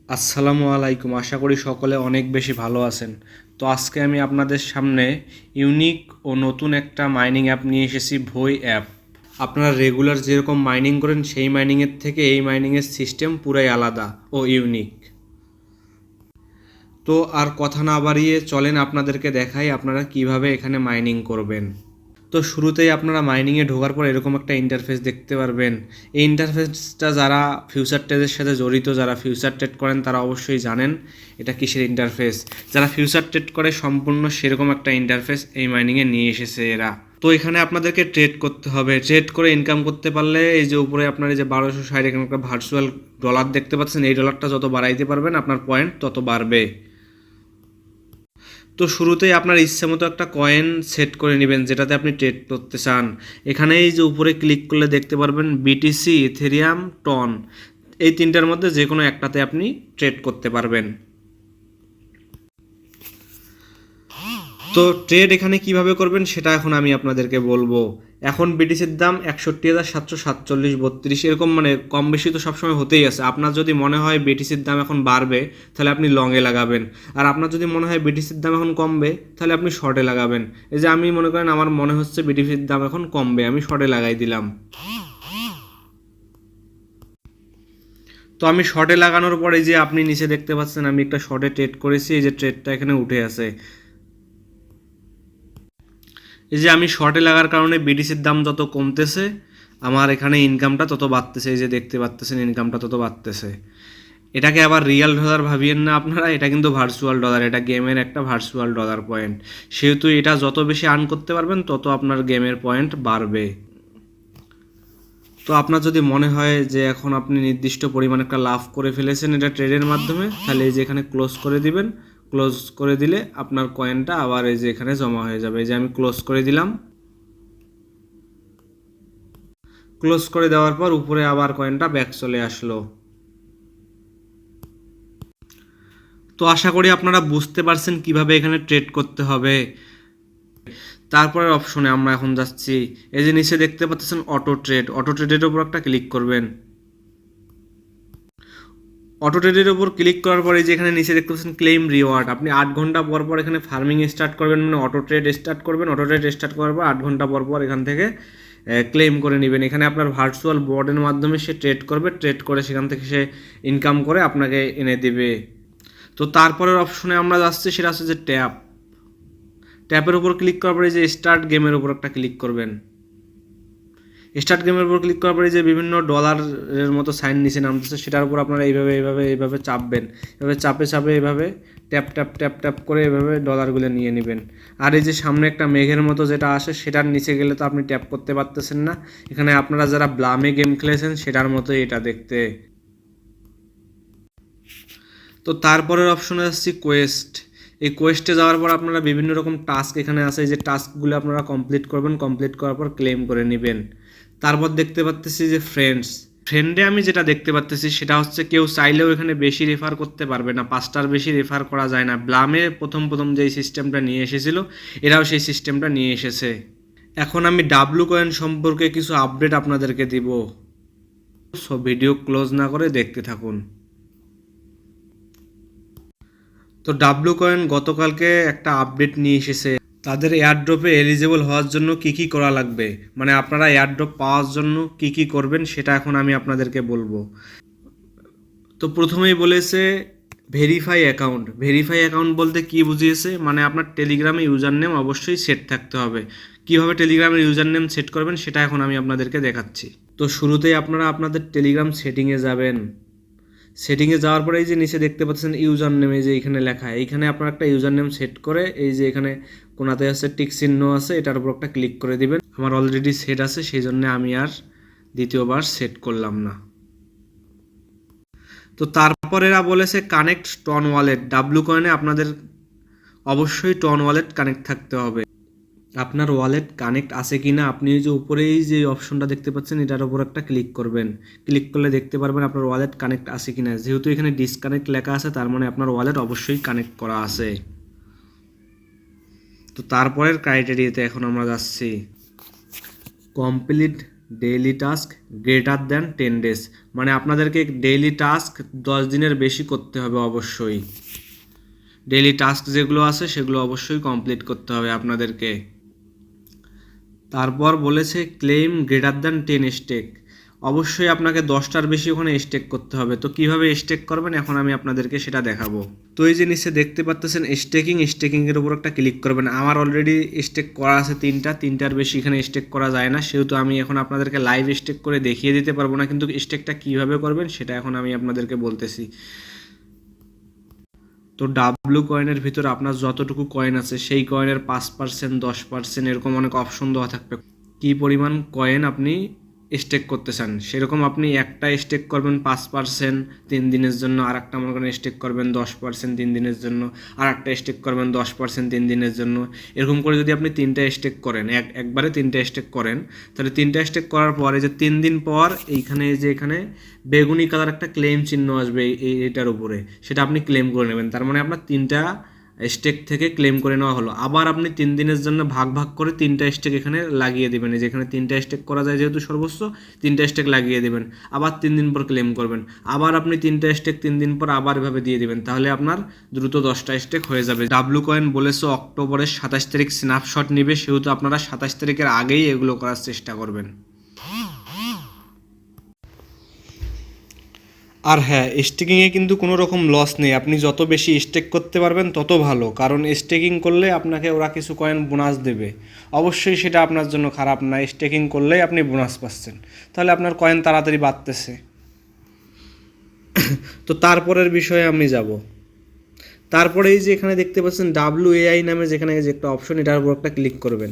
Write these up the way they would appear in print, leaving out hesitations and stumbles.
আসসালামু আলাইকুম। আশা করি সকলে অনেক বেশি ভালো আছেন। তো আজকে আমি আপনাদের সামনে ইউনিক ও নতুন একটা মাইনিং অ্যাপ নিয়ে এসেছি, ভই অ্যাপ। আপনারা রেগুলার যেরকম মাইনিং করেন সেই মাইনিংয়ের থেকে এই মাইনিংয়ের সিস্টেম পুরাই আলাদা ও ইউনিক। তো আর কথা না বাড়িয়ে চলেন আপনাদেরকে দেখাই আপনারা কিভাবে এখানে মাইনিং করবেন। তো শুরুতেই আপনারা মাইনিংয়ে ঢোকার পর এরকম একটা ইন্টারফেস দেখতে পারবেন। এই ইন্টারফেসটা যারা ফিউচার ট্রেডের সাথে জড়িত, যারা ফিউচার ট্রেড করেন তারা অবশ্যই জানেন এটা কিসের ইন্টারফেস। যারা ফিউচার ট্রেড করে সম্পূর্ণ সেরকম একটা ইন্টারফেস এই মাইনিংয়ে নিয়ে এসেছে এরা। তো এখানে আপনাদেরকে ট্রেড করতে হবে। ট্রেড করে ইনকাম করতে পারলে এই যে উপরে আপনার এই যে 1260 এখানে একটা ভার্চুয়াল ডলার দেখতে পাচ্ছেন, এই ডলারটা যত বাড়াইতে পারবেন আপনার পয়েন্ট তত বাড়বে। তো শুরুতেই আপনার ইচ্ছে মতো একটা কয়েন সেট করে নেবেন যেটাতে আপনি ট্রেড করতে চান। এখানে এই যে উপরে ক্লিক করলে দেখতে পারবেন বিটিসি, ইথেরিয়াম, টন, এই তিনটার মধ্যে যে কোনো একটাতে আপনি ট্রেড করতে পারবেন। তো ট্রেড এখানে কিভাবে করবেন সেটা এখন আমি আপনাদেরকে বলবো। এখন বিটিসির দাম 61,747.32 এরকম, মানে কম বেশি তো সবসময় হতেই আছে। আপনার যদি মনে হয় বিটিসির দাম এখন বাড়বে তাহলে আপনি লংয়ে লাগাবেন, আর আপনার যদি মনে হয় বিটিসির দাম এখন কমবে তাহলে আপনি শর্টে লাগাবেন। এই যে আমি মনে করেন আমার মনে হচ্ছে বিটিসির দাম এখন কমবে, আমি শর্টে লাগাই দিলাম। তো আমি শর্টে লাগানোর পরে যে আপনি নিচে দেখতে পাচ্ছেন আমি একটা শর্টে ট্রেড করেছি, এই যে ট্রেডটা এখানে উঠে আছে। এই যে আমি শর্টে লাগার কারণে বিটিসির দাম যত কমতেছে আমার এখানে ইনকামটা তত বাড়তেছে। এই যে দেখতে পাচ্তেছেন ইনকামটা তত বাড়তেছে। এটাকে আবার রিয়েল ডলার ভাবিয়েন না আপনারা, এটা কিন্তু ভার্চুয়াল ডলার, এটা গেমের একটা ভার্চুয়াল ডলার পয়েন্ট। সেহেতু এটা যত বেশি আর্ন করতে পারবেন তত আপনার গেমের পয়েন্ট বাড়বে। তো আপনার যদি মনে হয় যে এখন আপনি নির্দিষ্ট পরিমাণ একটা লাভ করে ফেলেছেন এটা ট্রেডের মাধ্যমে, তাহলে এই যে এখানে ক্লোজ করে দিবেন। ক্লোজ করে দিলে আপনার কয়েনটা আবার এই যে এখানে জমা হয়ে যাবে। এই যে আমি ক্লোজ করে দিলাম। ক্লোজ করে দেওয়ার পর উপরে আবার কয়েনটা ব্যাক চলে আসলো। তো আশা করি আপনারা বুঝতে পারছেন কিভাবে এখানে ট্রেড করতে হবে। তারপরের অপশনে আমরা এখন যাচ্ছি। এই যে নিচে দেখতে পাচ্ছেন অটো ট্রেড, অটো ট্রেডের উপর একটা ক্লিক করবেন। অটো ট্রেডের উপর ক্লিক করার পরে যে এখানে নিচে দেখতে পাচ্ছেন ক্লেম রিওয়ার্ড, আপনি 8 ঘন্টা পর পর এখানে ফার্মিং স্টার্ট করবেন, মানে অটো ট্রেড স্টার্ট করবেন। অটো ট্রেড স্টার্ট করার পর 8 ঘন্টা পর পর এখান থেকে ক্লেম করে নেবেন। এখানে আপনার ভার্চুয়াল বোর্ডের মাধ্যমে সে ট্রেড করবে, ট্রেড করে সেখান থেকে সে ইনকাম করে আপনাকে এনে দেবে। তো তারপরের অপশনে আমরা যাচ্ছি, সেটা হচ্ছে যে ট্যাপ। ট্যাপের উপর ক্লিক করার পরে যে স্টার্ট গেমের উপর একটা ক্লিক করবেন। স্টার্ট গেমের উপর ক্লিক করার পরে যে বিভিন্ন ডলারের মতো সাইন নিচে নামতেছে সেটার উপর আপনারা এইভাবে চাপবেন। এভাবে চাপে চাপে এভাবে ট্যাপ ট্যাপ ট্যাপ ট্যাপ করে এভাবে ডলারগুলো নিয়ে নেবেন। আর এই যে সামনে একটা মেঘের মতো যেটা আসে সেটার নিচে গেলে তো আপনি ট্যাপ করতে পারতেছেন না। এখানে আপনারা যারা ব্লামে গেম খেলেছেন সেটার মতোই এটা দেখতে। তো তারপরের অপশনে আসছি কোয়েস্ট। এই কোয়েস্টে যাওয়ার পর আপনারা বিভিন্ন রকম টাস্ক এখানে আছে, এই যে টাস্কগুলো আপনারা কমপ্লিট করবেন, কমপ্লিট করার পর ক্লেম করে নেবেন। তারপর দেখতে পাচ্তেছি যে ফ্রেন্ডস। ফ্রেন্ডে আমি যেটা দেখতে পাচ্তেছি সেটা হচ্ছে কেউ চাইলেও এখানে বেশি রেফার করতে পারবে না, 5টার বেশি রেফার করা যায় না। ব্লামে প্রথম প্রথম যেই সিস্টেমটা নিয়ে এসেছিল এরাও সেই সিস্টেমটা নিয়ে এসেছে। এখন আমি ডাব্লু কয়েন সম্পর্কে কিছু আপডেট আপনাদেরকে দিব, সো ভিডিও ক্লোজ না করে দেখতে থাকুন। তো ডাব্লু কয়েন গতকালকে একটা আপডেট নিয়ে এসেছে। তাদের এয়ারড্রপে এলিজিবল হওয়ার জন্য কি কি করা লাগবে, মানে আপনারা এয়ারড্রপ পাওয়ার জন্য কি কি করবেন সেটা এখন আমি আপনাদেরকে বলবো। তো প্রথমেই বলেছে ভেরিফাই অ্যাকাউন্ট। ভেরিফাই অ্যাকাউন্ট বলতে কি বুঝিয়েছে, মানে আপনার টেলিগ্রামে ইউজার নেম অবশ্যই সেট থাকতে হবে। কীভাবে টেলিগ্রামের ইউজার নেম সেট করবেন সেটা এখন আমি আপনাদেরকে দেখাচ্ছি। তো শুরুতেই আপনারা আপনাদের টেলিগ্রাম সেটিংয়ে যাবেন। সেটিংয়ে যাওয়ার পরে এই যে নিচে দেখতে পাচ্ছেন ইউজার নেম, এই যে এখানে লেখা, এইখানে আপনার একটা ইউজার নেম সেট করে এই যে এখানে কোনাতে আছে টিক চিহ্ন আছে, এটার উপর একটা ক্লিক করে দিবেন। আমার অলরেডি সেট আছে সেই জন্য আমি আর দ্বিতীয়বার সেট করলাম না। তো তারপর এরা বলেছে কানেক্ট টন ওয়ালেট। ডাব্লু কয়েনে আপনাদের অবশ্যই টন ওয়ালেট কানেক্ট থাকতে হবে। আপনার ওয়ালেট কানেক্ট আছে কি না আপনি যে উপরেই যে অপশনটা দেখতে পাচ্ছেন এটার উপর একটা ক্লিক করবেন। ক্লিক করলে দেখতে পারবেন আপনার ওয়ালেট কানেক্ট আছে কি না। যেহেতু এখানে ডিসকানেক্ট লেখা আছে তার মানে আপনার ওয়ালেট অবশ্যই কানেক্ট করা আছে। তো তারপরের ক্রাইটেরিয়াতে এখন আমরা যাচ্ছি complete daily task greater than 10 days, মানে আপনাদেরকে ডেইলি টাস্ক 10 দিনের বেশি করতে হবে অবশ্যই। ডেইলি টাস্ক যেগুলো আছে সেগুলো অবশ্যই কমপ্লিট করতে হবে আপনাদেরকে। তারপর বলেছে ক্লেম গ্রেটার দ্যান 10 স্টেক, অবশ্যই আপনাকে 10টার বেশি ওখানে স্টেক করতে হবে। তো কিভাবে স্টেক করবেন এখন আমি আপনাদেরকে সেটা দেখাবো। তো এই যে নিচে দেখতে পাচ্ছেন স্টেকিংয়ের উপর একটা ক্লিক করবেন। আমার অলরেডি স্টেক করা আছে 3টার বেশি এখানে স্টেক করা যায় না, সেহেতু আমি এখন আপনাদেরকে লাইভ স্টেক করে দেখিয়ে দিতে পারবো না, কিন্তু স্টেকটা কিভাবে করবেন সেটা এখন আমি আপনাদেরকে বলতেছি। তো ডাব্লু কয়েনের ভিতর আপনার যতটুকু কয়েন আছে সেই কয়েনের 5%, 10% এরকম অনেক অপশন দেওয়া থাকবে কী পরিমাণ কয়েন আপনি স্টেক করতে চান। সেরকম আপনি একটা স্টেক করবেন 5% 3 দিনের জন্য, আর একটা মনে করেন স্টেক করবেন 10% 3 দিনের জন্য, আর একটা স্টেক করবেন 10% 3 দিনের জন্য। এরকম করে যদি আপনি 3টা স্টেক করেন, একবারে 3টা স্টেক করেন, তাহলে 3টা স্টেক করার পরে যে 3 দিন পর এইখানে যে এখানে বেগুনি কালার একটা ক্লেম চিহ্ন আসবে এইটার উপরে, সেটা আপনি ক্লেম করে নেবেন। তার মানে আপনার 3টা স্টেক থেকে ক্লেম করে নেওয়া হলো। আবার আপনি 3 দিনের জন্য ভাগ ভাগ করে 3টা স্টেক এখানে লাগিয়ে দেবেন। যেখানে 3টা স্টেক করা যায় যেহেতু সর্বোচ্চ 3টা স্টেক লাগিয়ে দেবেন, আবার 3 দিন পর ক্লেম করবেন, আবার আপনি 3টা স্টেক 3 দিন পর আবার এভাবে দিয়ে দিবেন, তাহলে আপনার দ্রুত 10টা স্টেক হয়ে যাবে। ডাব্লু কয়েন বলেছে অক্টোবরের 27 তারিখ স্ন্যাপশট নেবে, সেহেতু আপনারা 27 তারিখের আগেই এগুলো করার চেষ্টা করবেন। আর হ্যাঁ, স্টেকিংয়ে কিন্তু কোনো রকম লস নেই, আপনি যত বেশি স্টেক করতে পারবেন তত ভালো, কারণ স্টেকিং করলে আপনাকে ওরা কিছু কয়েন বোনাস দেবে। অবশ্যই সেটা আপনার জন্য খারাপ না, স্টেকিং করলেই আপনি বোনাস পাচ্ছেন, তাহলে আপনার কয়েন তাড়াতাড়ি বাড়তেছে। তো তারপরের বিষয়ে আমি যাব। তারপরে এই যে এখানে দেখতে পাচ্ছেন WAI নামে যেখানে যে একটা অপশন, এটার উপর একটা ক্লিক করবেন।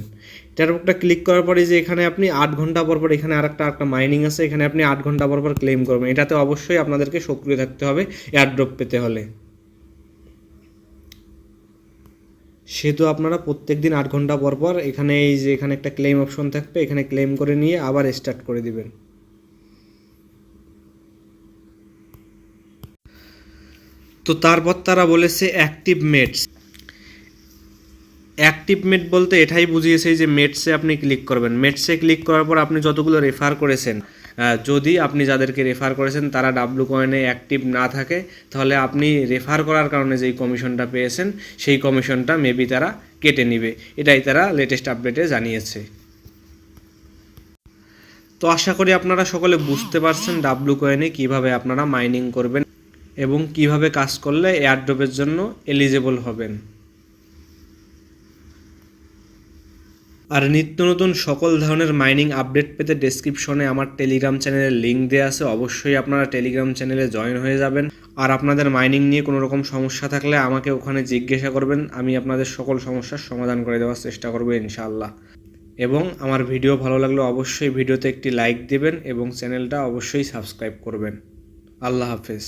এটার উপর একটা ক্লিক করার পরে যে এখানে আপনি 8 ঘন্টা পর পর এখানে আরেকটা মাইনিং আছে, এখানে আপনি 8 ঘন্টা পর পর ক্লেম করবেন। এটাতে অবশ্যই আপনাদেরকে সক্রিয় থাকতে হবে এয়ারড্রপ পেতে হলে। সেহেতু আপনারা প্রত্যেক দিন 8 ঘন্টা পর পর এখানে এই যে এখানে একটা ক্লেম অপশন থাকবে, এখানে ক্লেম করে নিয়ে আবার স্টার্ট করে দিবেন। তো তারপর তারা বলেছে অ্যাক্টিভ মেট বলতে এটাই বুঝিয়েছে যে মেটসে আপনি ক্লিক করবেন। মেটসে ক্লিক করার পর আপনি যতগুলো রেফার করেছেন, যদি আপনি যাদেরকে রেফার করেছেন তারা ডাব্লু কয়েনে অ্যাক্টিভ না থাকে, তাহলে আপনি রেফার করার কারণে যেই কমিশনটা পেয়েছেন সেই কমিশনটা মেবি তারা কেটে নেবে। এটাই তারা লেটেস্ট আপডেটে জানিয়েছে। তো আশা করি আপনারা সকলে বুঝতে পারছেন ডাব্লু কয়েনে কীভাবে আপনারা মাইনিং করবেন এবং কিভাবে কাজ করলে এয়ারড্রপের জন্য এলিজেবল হবেন। আর নিত্য নতুন সকল ধরনের মাইনিং আপডেট পেতে ডেসক্রিপশনে আমার টেলিগ্রাম চ্যানেলের লিঙ্ক দেওয়া আছে, অবশ্যই আপনারা টেলিগ্রাম চ্যানেলে জয়েন হয়ে যাবেন। আর আপনাদের মাইনিং নিয়ে কোনো রকম সমস্যা থাকলে আমাকে ওখানে জিজ্ঞাসা করবেন, আমি আপনাদের সকল সমস্যার সমাধান করে দেওয়ার চেষ্টা করব ইনশাআল্লাহ। এবং আমার ভিডিও ভালো লাগলে অবশ্যই ভিডিওতে একটি লাইক দেবেন এবং চ্যানেলটা অবশ্যই সাবস্ক্রাইব করবেন। আল্লাহ হাফেজ।